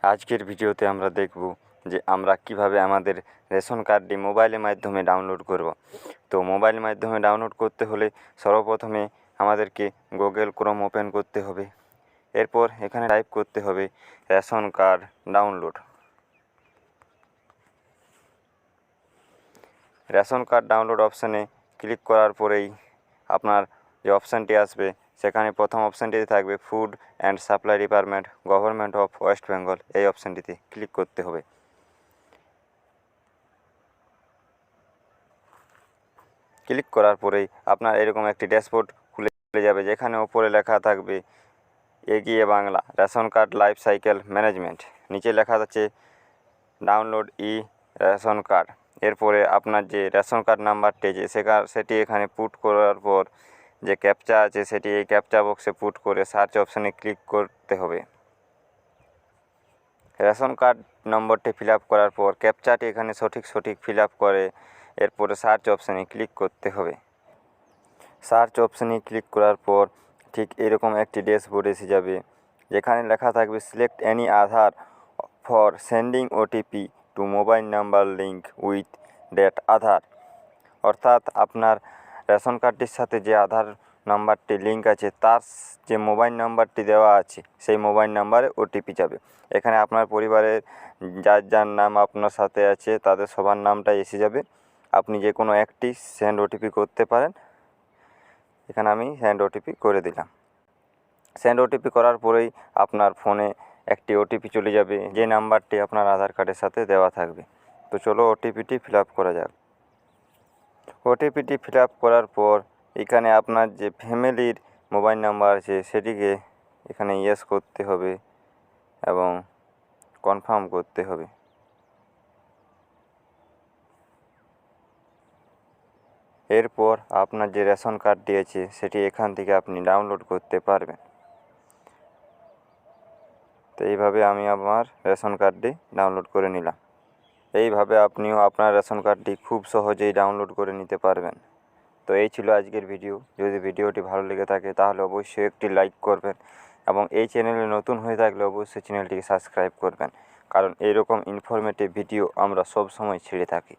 আজকের ভিডিওতে আমরা দেখব যে আমরা কিভাবে আমাদের রেশন কার্ডটি মোবাইলের মাধ্যমে ডাউনলোড করব। তো মোবাইলের মাধ্যমে ডাউনলোড করতে হলে সর্বপ্রথমে আমাদেরকে গুগল ক্রোম ওপেন করতে হবে। এরপর এখানে টাইপ করতে হবে ration card download. Ration card download অপশানে ক্লিক করার পরেই আপনার যে অপশানটি আসবে সেখানে প্রথম অপশানটিতে থাকবে food and supply department, government of West Bengal. এই অপশানটিতে ক্লিক করতে হবে। ক্লিক করার পরেই আপনার এরকম একটি ড্যাশবোর্ড খুলে যাবে, যেখানে ওপরে লেখা থাকবে এগিয়ে Bangla ration card life cycle management. নিচে লেখা আছে ডাউনলোড ই রেশন কার্ড। এরপরে আপনার যে রেশন কার্ড নাম্বারটি যে সেটি এখানে পুট করার পর যে ক্যাপচা আছে সেটি এই ক্যাপচা বক্সে পুট করে সার্চ অপশানে ক্লিক করতে হবে। রেশন কার্ড নম্বরটি ফিল আপ করার পর ক্যাপচাটি এখানে সঠিক ফিল আপ করে এরপরে সার্চ অপশানে ক্লিক করতে হবে। সার্চ অপশানে ক্লিক করার পর ঠিক এরকম একটি ড্যাশবোর্ড এসে যাবে, যেখানে লেখা থাকবে select any Aadhaar for sending OTP to mobile number link with that Aadhaar. অর্থাৎ আপনার রেশন কার্ডটির সাথে যে আধার নাম্বারটি লিঙ্ক আছে তার যে মোবাইল নাম্বারটি দেওয়া আছে সেই মোবাইল নাম্বারে ওটিপি যাবে। এখানে আপনার পরিবারের যার নাম আপনার সাথে আছে তাদের সবার নামটাই এসে যাবে। আপনি যে কোনো একটি সেন্ড ওটিপি করতে পারেন। এখানে আমি সেন্ড ওটিপি করে দিলাম। সেন্ড ওটিপি করার পরেই আপনার ফোনে একটি ওটিপি চলে যাবে, যে নাম্বারটি আপনার আধার কার্ডের সাথে দেওয়া থাকবে। তো চলো ওটিপিটি ফিল আপ করা যাক। ওটিপিটি ফিল আপ করার পর এখানে আপনার যে ফ্যামিলির মোবাইল নাম্বার আছে সেটিকে এখানে ইয়েস করতে হবে এবং কনফার্ম করতে হবে। এরপর আপনার যে রেশন কার্ডটি আছে সেটি এখান থেকে আপনি ডাউনলোড করতে পারবেন। তো এইভাবে আমি আমার রেশন কার্ডটি ডাউনলোড করে নিলাম। এইভাবে আপনিও আপনার রেশন কার্ডটি খুব সহজেই ডাউনলোড করে নিতে পারবেন। তো এই ছিল আজকের ভিডিও। যদি ভিডিওটি ভালো লেগে থাকে তাহলে অবশ্যই একটি লাইক করবেন এবং এই চ্যানেলে নতুন হয়ে থাকলে অবশ্যই চ্যানেলটিকে সাবস্ক্রাইব করবেন, কারণ এইরকম ইনফরমেটিভ ভিডিও আমরা সব সময় ছেড়ে থাকি।